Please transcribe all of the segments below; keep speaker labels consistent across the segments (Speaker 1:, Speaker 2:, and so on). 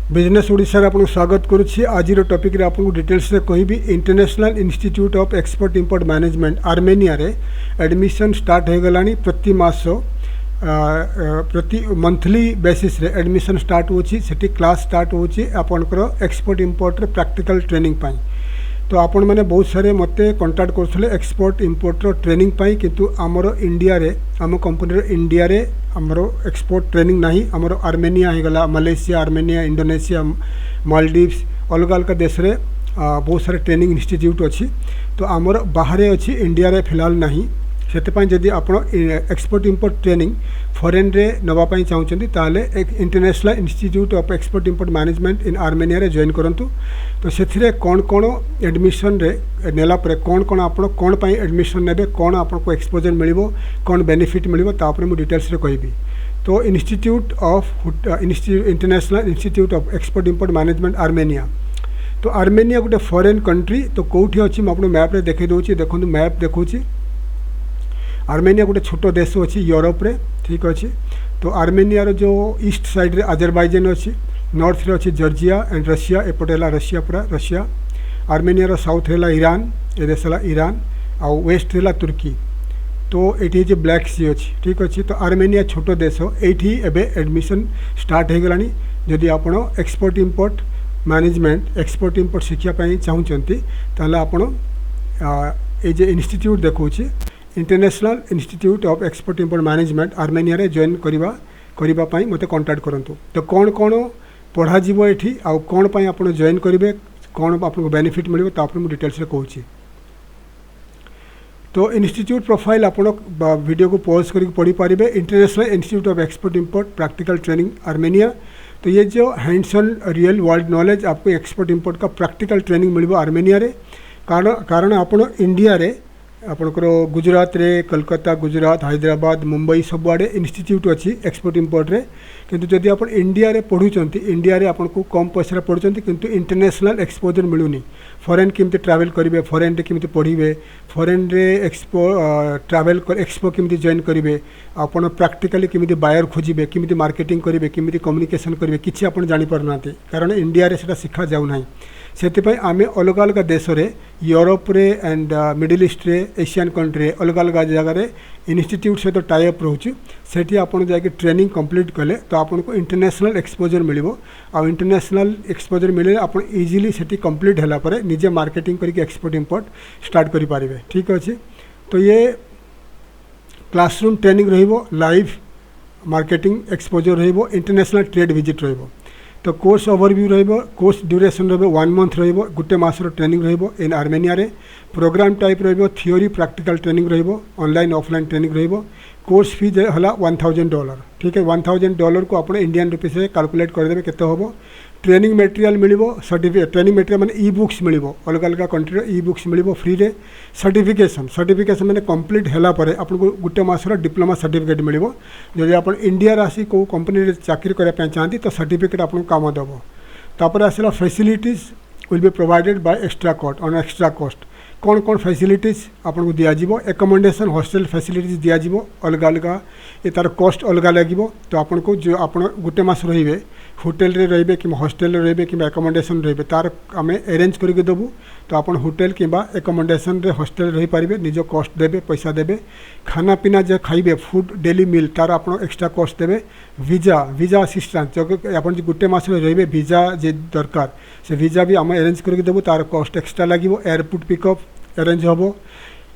Speaker 1: Business Odisha रे आपको स्वागत करुच्ची। आज टॉपिक रे आपको डिटेल्स रे कहबी international institute of export import management Armenia रे एडमिशन स्टार्ट हो गलानी। प्रति मास प्रति मंथली बेसिस रे एडमिशन स्टार्ट होची। सेठी क्लास स्टार्ट होची आपनकर एक्सपोर्ट इंपोर्ट रे प्रैक्टिकल ट्रेनिंग पाई। तो आपण मैंने बहुत सारे मते कांटेक्ट करथले एक्सपोर्ट इंपोर्ट रो ट्रेनिंग पाई, किंतु आमर इंडिया रे आम कंपनी रो इंडिया रे आमर एक्सपोर्ट ट्रेनिंग नाही। आमर आर्मेनिया हो गला, मलेशिया, आर्मेनिया, इंडोनेशिया, मालदीव्स अलग अलग देश रे बहुत सारे ट्रेनिंग इंस्टीट्यूट अच्छी। तो आमर बाहर अच्छी, इंडिया रे फिलहाल नहीं। से जदि आप एक्सपोर्ट इंपोर्ट ट्रेनिंग फॉरेन रे नवापाई चाहते ताले एक international institute of export import management in Armenia रे जॉइन करंतु। तो से कौन कौन एडमिशन रे नेला परे कौन कौन आप कौन पाई एडमिशन नेबे, कौन आपको एक्सपोजर मिलिबो, कौन बेनिफिट मिलिबो, तापर मु डिटेल्स रे कहबी। तो institute of international institute of export import management Armenia. तो आर्मेनिया गोटे फॉरेन कंट्री। तो कौटी अच्छी मुझे मैप रे देखै दउची। देखो मैप देखुची। आर्मेनिया गोटे छोट देश अच्छी यूरोप रे, ठीक अच्छे। तो आर्मेनिया रो जो ईस्ट साइड रे अजरबैजान अच्छी, नॉर्थ रे अच्छी जॉर्जिया एंड रशिया, एपटे है रशिया, पूरा रशिया। आर्मेनिया रो साउथ है ईरान, ए देश है ईरान, आउ वेस्ट है तुर्की। तो ये ब्लैक सी अच्छी, ठीक अच्छे। तो आर्मेनिया छोट देश, ये एडमिशन स्टार्ट हो गलानी। जदि आप export import management export import शिखापी चाहते ताले आपण ये इंस्टीट्यूट देखुची international institute of export import management Armenia रे जॉइन करने मते कांटेक्ट करंतु। तो कौन कौन पढ़ा जीवो एठी आ कौन पाई आपण जॉइन करेंगे, कौन आपको बेनिफिट मिलिबो, तापर मु डिटेल्स रे कहूची। तो इंस्टीट्यूट प्रोफाइल आप वीडियो को पॉज करके पढ़ी पारे। International institute of export import practical training Armenia. तो ये जो hands on real world knowledge आपको एक्सपोर्ट इंपोर्ट का प्रैक्टिकल ट्रेनिंग मिलिबो आर्मेनिया रे। कारण आपण इंडिया रे आपणकर गुजरात रे, कोलकाता, गुजरात, हैदराबाद, मुंबई सबुआड़े इंस्टीट्यूट अच्छी एक्सपोर्ट इंपोर्ट रे। किंतु जदि आप इंडिया रे पढ़ुचंती, इंडिया रे आपको कम पैसा पढ़ुचंती, किंतु इंटरनेशनल एक्सपोजर मिलूनी। फॉरेन केमती ट्रैवल करेंगे, फॉरेन रे केमती पढ़िबे, फॉरेन रे ट्रैवल एक्सपो केमती जॉइन करेंगे, आपन प्रैक्टिकली केमती बायर खोजिबे, केमती मार्केटिंग करेंगे, केमती कम्युनिकेशन करेंगे, किसी आपन जानि पारनाते। कारण इंडिया रे सेटा शिखा जाउ नाही। से आम अलग अलग देश रे, यूरोप रे एंड मिडिल ईस्ट रे, एशियन कंट्री अलग अलग जगह इंस्टीट्यूट सहित टाई अप रोचे। सेठी आपन जाके ट्रेनिंग कंप्लीट कले तो आपको इंटरनेशनल एक्सपोजर मिलिबो। आ इंटरनेशनल एक्सपोजर मिले आप इजिली सेठी कंप्लीट होला परे निजे मार्केटिंग करके एक्सपोर्ट इंपोर्ट स्टार्ट करि पारिबे, ठीक अच्छे। तो ये क्लासरूम ट्रेनिंग रहिबो, लाइव मार्केटिंग एक्सपोजर रहिबो, इंटरनेशनल ट्रेड विजिट रहिबो। तो कोर्स ओवरव्यू रहिबो, कोर्स ड्यूरेशन रहिबो 1 मंथ रहिबो, गुटे मासर ट्रेनिंग रहिबो इन आर्मेनिया रे। प्रोग्राम टाइप रहिबो थियोरी प्रैक्टिकल ट्रेनिंग रहिबो, ऑनलाइन ऑफलाइन ट्रेनिंग रहिबो। कोर्स फी हला $1000, ठीक है। $1000 को आप इंडियन रुपीस से कैलकुलेट करदेवे केते होबो। ट्रेनिंग मटेरियल मिलिबो, सर्टिफिकेट ट्रेनिंग मटेरियल माने ई बुक्स मिलिबो, अलग अलग कंट्री ई बुक्स मिलिबो फ्री रे। सर्टिफिकेशन माने कंप्लीट हैला परे आपको गुटे मासर डिप्लोमा सर्टिफिकेट मिलिबो। जदि आप इंडिया आसी को कंपनी रे चाकरी करबा चाहती तो सर्टिफिकेट आपको काम देबो। तापर आसला facilities will be provided by extra cost on extra cost. कौन कौन फैसिलिटीज आपको दिज्व, एकोमोडेशन हॉस्टेल फैसिलिटीज दिज्व अलग अलग, ये तार कॉस्ट अलग लगे। तो आपको जो आप गोटे मास रे होटेल रे रे कि हॉस्टेल रे कि एकोमोडेशन रे तार आम अरेंज करके देबू। तो आप होटेल कि एकोमोडेशन रे हॉस्टेल रही पारे, निज कॉस्ट देबे, पैसा देबे। खाना पीना जो खाइबे फूड डेली मिल तार आप एक्स्ट्रा कॉस्ट देबे। वीजा असिस्टेंस जो आप गोटे मास रे वीजा जे दरकार से वीजा भी आम अरेंज करके देबू, तार कॉस्ट एक्स्ट्रा लगे। एयरपोर्ट पिकअप अरेंज हम,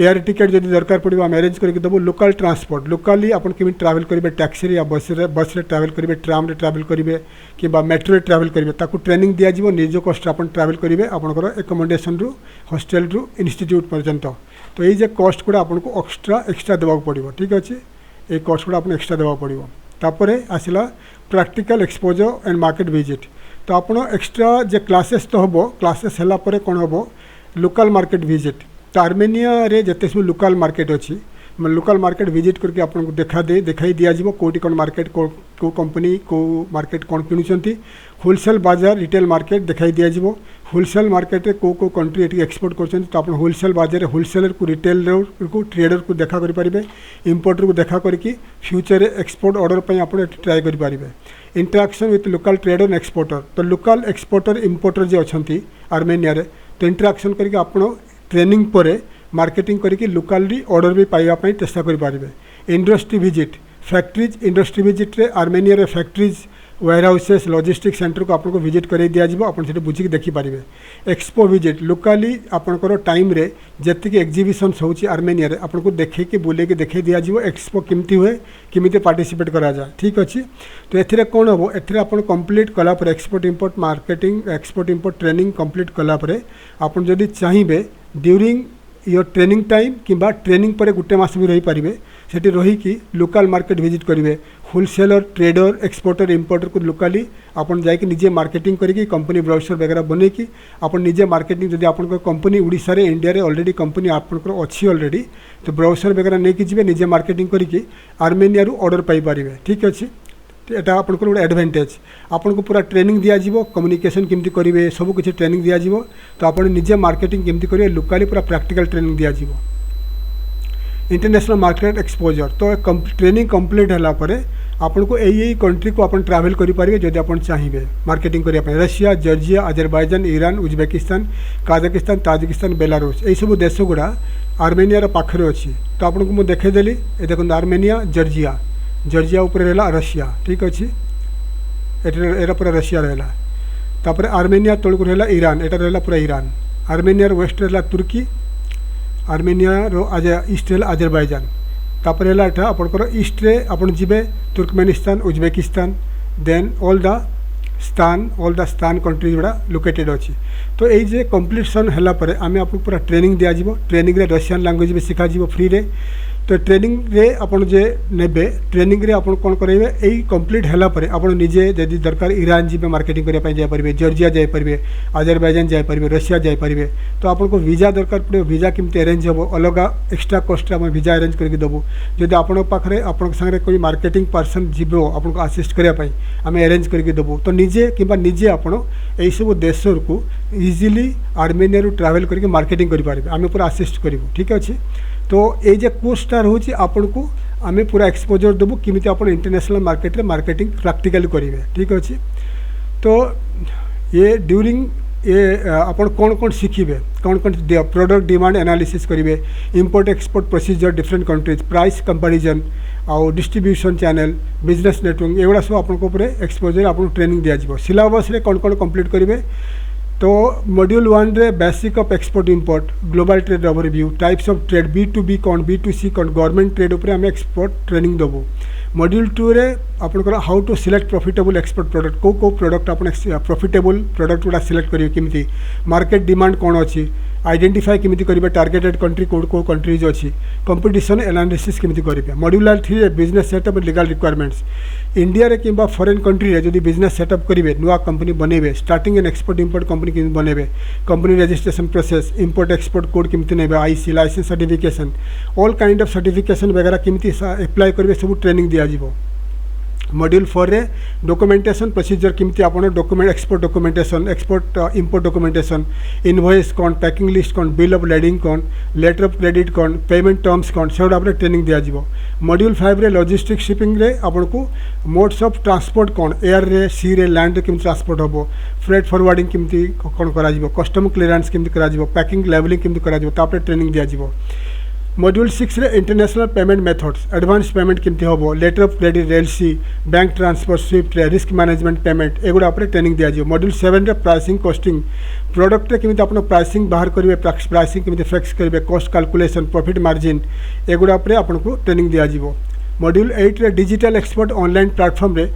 Speaker 1: एयर टिकेट जब दरकार पड़ो आम अरेंज करके देबू। लोकल ट्रांसपोर्ट लोकाली आप केमी ट्रैवल करेंगे, टैक्सी या बस रे ट्रैवल करेंगे, ट्राम रे ट्रैवल करेंगे कि मेट्रो रे ट्रैवल करेंगे, ताकू ट्रेनिंग दिज्व। निज कॉस्ट आप ट्रैवल करेंगे आपंकर एकोमोडेशन रु हॉस्टेल रु इंस्टीट्यूट पर्यंत। तो ये कॉस्ट गुड़ा आपको एक्स्ट्रा देवाक पड़ो, ठीक अच्छे। ये कॉस्ट गुड़ा आपको एक्स्ट्रा देवाक पड़ो। तापर आसला practical exposure and market visit. तो आप एक्स्ट्रा जे क्लासेस तो हम, क्लासेस है कौन हम लोकल मार्केट विजिट। तो आर्मेनिया रे जते सब लोकल मार्केट अच्छी, लोकल मार्केट विजिट करके आपको देखाई दिज्व कौटी कौन मार्केट को कंपनी को मार्केट कौन किणुंट। होलसेल बाजार रिटेल मार्केट देखाई दिज्व। होलसेल मार्केट रे को कंट्री ये एक्सपोर्ट कर, तो आप होलसेल बाजार होलसेलर को रिटेलर को ट्रेडर को देखा करेंगे, इंपोर्टर को देखा करके फ्यूचर एक्सपोर्ट ऑर्डर पर आप ट्राए करेंगे। Interaction with local trader and exporter. तो लोकल एक्सपोर्टर इम्पोर्टर जो अच्छा आर्मेनिया रे तो इंटराक्शन करके आपण ट्रेनिंग पर मार्केटिंग करके लोकाली ऑर्डर भी पाइबापी चेष्टा करेंगे। Industry visit factories industry visit रे आर्मेनिया रे factories warehouses logistic centre को आपको विजिट कर दिया आप बुझिक देखिपारे। एक्सपो विजिट लोकाली आपंकर टाइम रे जी एक्जिबिशन होची आर्मेनिया रे आपको देखे बुले देखे दिया एक्सपो केमती हुए केमी पार्टिसिपेट करा जाए। ठीक अच्छे तो एथिरे कौन हम एथिरे आपन कंप्लीट कलापर export import marketing export import training complete कलापर आपन जदि चाहिए ड्यूरिंग योर ट्रेनिंग टाइम किंबा ट्रेनिंग पर गोटे मास भी रही पारिबे सेठी रही लोकल मार्केट विजिट करेंगे। होलसेलर ट्रेडर एक्सपोर्टर इंपोर्टर को लोकाली आपन जाके निजे मार्केटिंग करके कंपनी ब्राउचर वगैरह बने कि आपन निजे मार्केटिंग जब आपन कंपनी उड़ीसा रे इंडिया रे ऑलरेडी कंपनी आपन अच्छी ऑलरेडी तो ब्राउचर वगैरह नहीं कि जी निजे मार्केटिंग करके आर्मेनिया रू ऑर्डर पाई पारिबे। ठीक अच्छे एटा आपन को गोटे एडवांटेज आपन को पूरा ट्रेनिंग दिया जिवो कम्युनिकेशन केमती करेंगे सब किसी ट्रेनिंग दिया जिवो तो आपन निजे मार्केटिंग केमती करेंगे लोकाली पूरा प्रैक्टिकल ट्रेनिंग दिया जिवो। इंटरनेशनल मार्केट एक्सपोजर तो ट्रेनिंग कंप्लीट है पर आपन को यही कंट्री को अपन ट्रैवल करेंगे जब आप चाहिए मार्केटिंग करने Russia Georgia Azerbaijan Iran Uzbekistan Kazakhstan Tajikistan Belarus यही सब देश गुड़ा आर्मेनिया पाखे अच्छी तो आपको मुझे देखीदेली ये देखो आर्मेनिया जर्जिया जर्जिया उपर रहा रशिया। ठीक अच्छे एटा पूरा रशिया रहा तापर आर्मेनिया तौक रहा ईरान एटा रहा पूरा ईरान आर्मेनिया वेस्ट रहा तुर्की आर्मेनिया आज ईस्ट रहा अजरबैजान तापर है एटा आपंकर ईस्ट रे आपन जीवे Turkmenistan Uzbekistan then all the stan country गुड़ा लोकेटेड अच्छी। तो ये कंप्लीसन है आम आपको पूरा ट्रेनिंग दिया ट्रेनिंग रे रशियन लैंग्वेज भी शिखा फ्री रे तो ट्रेनिंग रे आपन जे नेबे ट्रेनिंग रे आपन कौन करेंगे यही कंप्लीट है आपन निजे जदि दरकार ईरान जी मार्केटिंग करने जापर जर्जिया जापर अजरबैजान जापर रशिया जापर तो आपको वीजा दरकार पड़े वीजा केमती अरेंज हम अलग एक्सट्रा कस्ट आम वीजा अरेंज करके देवु जदि आपण पाखे आपण सागे कोई मार्केटिंग पर्सन जीव आपको आसिस्ट करने आम अरेंज करके देवु तो निजे कि निजे आपण यही सब देश को इजिली आर्मेनिया ट्रैवल करके मार्केटिंग करेंगे आम पूरा आसिस्ट करूँ। ठीक अच्छे तो ये कोर्सटा रोचे आपन को आम पूरा एक्सपोजर देवु किमिति आप इंटरनेशनल मार्केट रे मार्केटिंग प्रैक्टिकली करेंगे। ठीक अच्छे तो ये ड्यूरिंग ये आप कौन शिखिबे कौन प्रोडक्ट डिमांड एनालिसिस करेंगे import export procedure different countries price comparison आउ डिस्ट्रीब्यूशन चैनल बिजनेस नेटवर्क एगुड़ा सब आपको एक्सपोजर आप ट्रेनिंग दिया सिलेबस रे कौन कंप्लीट करेंगे तो मॉड्यूल 1 रे basic of export import global trade overview types of trade B2B कौन B2C कौन गवर्नमेंट ट्रेड उपर आम एक्सपोर्ट ट्रेनिंग देवु। मॉड्यूल 2 रे आपनकर how to select profitable export product को प्रोडक्ट आप प्रॉफिटेबल प्रोडक्ट गुड़ा सिलेक्ट करेंगे केमती मार्केट डिमांड कौन अच्छी आइडेंटिफाई केमती करेंगे टार्गेटेड कंट्री को कंट्रीज अच्छी कंपटीशन एनालिसिस केमती करेंगे। Module 3 business setup legal requirements India रे किंबा फॉरेन कंट्री रे जदि बिजनेस सेटअप करेंगे नुआ कंपनी बनेबे starting and export import company केमती बनेबे company registration process import export code केमती नेबे IC licence certification all kind of certification वगैरह केमती अप्लाई करेंगे सब ट्रेनिंग दिया जिवो। मॉड्यूल 4 रे डॉक्यूमेंटेशन प्रोसीजर केमती आप document export documentation export import documentation invoice कौन पैकिंग लिस्ट कौन बिल ऑफ लेडिंग कौन लेटर ऑफ क्रेडिट कौन पेमेंट टर्म्स कौन से आप ट्रेनिंग दिया जिवो। मॉड्यूल 5 रे लॉजिस्टिक शिपिंग रे आपको मोड्स ऑफ ट्रांसपोर्ट कौन एयर रे सी रे लैंड रे केमती ट्रांसपोर्ट हम फ्रेट फॉरवर्डिंग केमती कौन करा कस्टम क्लियरेंस केमती करा पैकिंग लेवलिंग केमती करा ट्रेनिंग दिया जिवो। मॉड्यूल 6 रे international payment methods advance payment केमती हम letter of credit LC bank transfer swift risk management payment एगुड़ा आप ट्रेनिंग दिया जिवो। मॉड्यूल 7 रे प्राइसिंग कॉस्टिंग प्रोडक्ट केमती आप प्राइसिंग बाहर करेंगे प्राइसिंग केमती फिक्स करेंगे कॉस्ट कैलकुलेशन प्रॉफिट मार्जिन एगुड़ा आपको ट्रेनिंग दिया जिवो। मॉड्यूल 8 रे डिजिटल एक्सपोर्ट ऑनलाइन प्लेटफॉर्म रे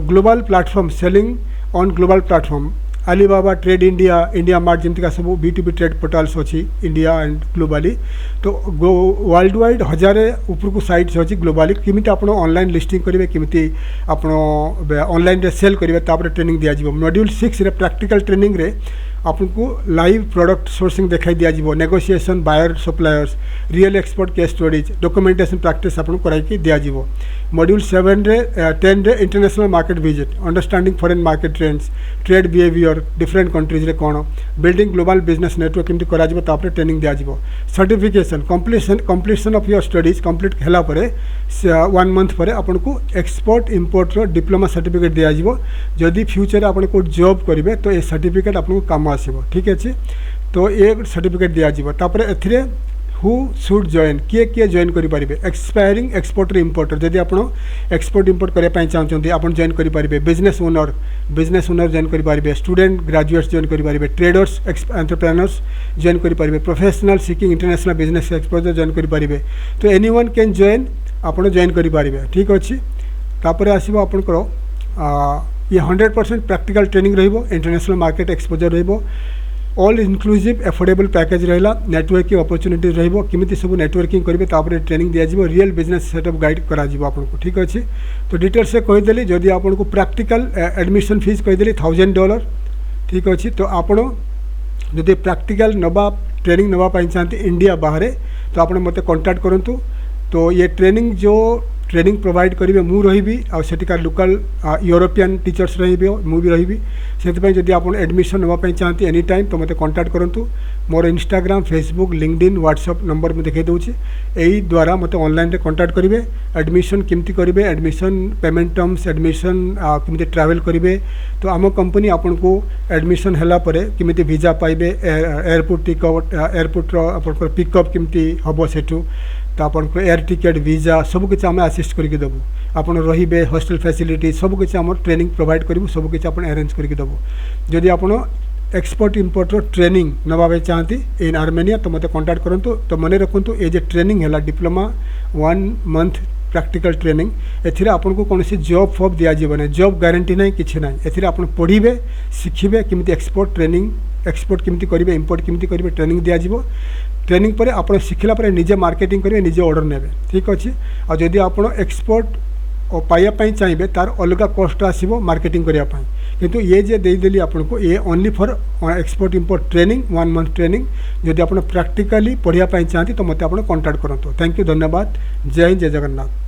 Speaker 1: global platform selling on global platform Alibaba Trade India India Mart जमीका सब B2B ट्रेड पोर्टाल्स अच्छी इंडिया एंड ग्लोबाली तो वर्ल्ड वाइड हजारे उपरकू साइट्स अच्छी ग्लोबाली केमिति आपण ऑनलाइन लिस्टिंग करेंगे केमिति आपण ऑनलाइन रे सेल करेंगे तापर ट्रेनिंग दिया जिवो। मॉड्यूल 6 रे प्रैक्टिकल ट्रेनिंग रे आपको लाइव प्रोडक्ट सोर्सिंग देखाई दिया जीवो, negotiation buyer suppliers, real export case studies, documentation practice आपको कराई दिया जीवो। मॉड्यूल 7 रे 10 रे international market visit, understanding foreign market trends, trade behaviour different countries रे कौन, बिल्डिंग ग्लोबल बिजनेस नेटवर्क केमती करा जीवो तापर ट्रेनिंग दिया जीवो। Certification completion of your studies complete हैला परे 1 मंथ पर आपको एक्सपोर्ट इंपोर्ट रो डिप्लोमा सर्टिफिकेट दिया जीवो। जदि फ्यूचर आपन को जॉब करेंगे तो ये सर्टिफिकेट आपको काम आसो, ठीक अच्छे। तो ये सर्टिफिकेट दिया जीवो। तापर एथिरे हु शुड जॉइन, किए जॉइन करेंगे, एक्सपायरिंग एक्सपोर्टर इंपोर्टर, जदि आप एक्सपोर्ट इंपोर्ट करने चाहते आप जॉइन करेंगे। बिजनेस ओनर जॉइन करेंगे, स्टूडेंट ग्रेजुएट्स जॉइन करेंगे, ट्रेडर्स एंटरप्रेन्योर्स जॉइन करेंगे, professional seeking international business exposure join करेंगे। तो एनीवन कैन जॉइन, आप जॉइन करेंगे, ठीक अच्छे। तापर आसो आपंकर ये 100% प्रैक्टिकल ट्रेनिंग रहिबो, इंटरनेशनल मार्केट एक्सपोजर रहिबो, ऑल इनक्लूसिव एफोर्डेबल पैकेज रहिला, नेटवर्किंग अपॉर्चुनिटीज रहिबो, किमिति सब नेटवर्किंग करेंगे तापर ट्रेनिंग दिया जीवो, रियल बिजनेस सेटअप गाइड करा जीवो आपको, ठीक अच्छे। तो डिटेल्स से कहीदेली, जदि आपको प्रैक्टिकल एडमिशन फीस कहीदेली $1000, ठीक अच्छे। तो आपड़ जदि प्रैक्टिकल नवा ट्रेनिंग नवाई चाहते इंडिया बाहर तो आप मत कांटेक्ट करूँ। तो ये ट्रेनिंग जो ट्रेनिंग प्रोवाइड करेंगे मु रही आटिका लोकल यूरोपियन टीचर्स रही मु भी रही से जदि आप एडमिशन नापी चाहते एनी टाइम तो मत कांटेक्ट करूँ। मोर Instagram Facebook LinkedIn WhatsApp number में देखा दूसरी, यही द्वारा मत ऑनलाइन रे कांटेक्ट करेंगे। एडमिशन केमती करेंगे, एडमिशन पेमेंट टर्म्स, एडमिशन केमती ट्रैवल करेंगे। तो आम कंपनी आपन को एडमिशन हैला परे केमती वीजा पाइबे, एयरपोर्ट टिकट एयरपोर्ट पिकअप केमती हम सेठू, तो आपको एयर टिकेट वीजा सबकि आम आसिस्ट करके देवु। आप रे हॉस्टल फैसिलिटी सबकि आम ट्रेनिंग प्रोवाइड करूँ, सबकि आप अरेंज करके देवु। जदि आप एक्सपोर्ट इंपोर्टर ट्रेनिंग नवा चाहती इन आर्मेनिया तो मत कांटेक्ट करूँ। तो मन रखु ये जो ट्रेनिंग है डिप्लोमा 1 मंथ प्रैक्टिकल ट्रेनिंग, एथिरे आपन को कौन सी जॉब फॉब दिया जीवन, जॉब गारंटी ना कि ना, एथिरे आपन पढ़िबे शिखिबे केमती एक्सपोर्ट ट्रेनिंग, एक्सपोर्ट केमती करेंगे, इंपोर्ट केमती करेंगे, ट्रेनिंग दिया जीवो। ट्रेनिंग पर आप शिखला पर निजे मार्केटिंग करेंगे, निजे ऑर्डर नेबे, ठीक अच्छे। और जदि आप एक्सपोर्ट पाइबापी चाहिए तार अलग कस्ट आसो मार्केटिंग करने, किंतु ये जे देदेली आपको ये only for export import training 1 month training. जदि आप प्रैक्टिकली पढ़ापी चाहते तो मत आप कांटेक्ट करूँ। थैंक यू, धन्यवाद। जय हिंद, जय जगन्नाथ।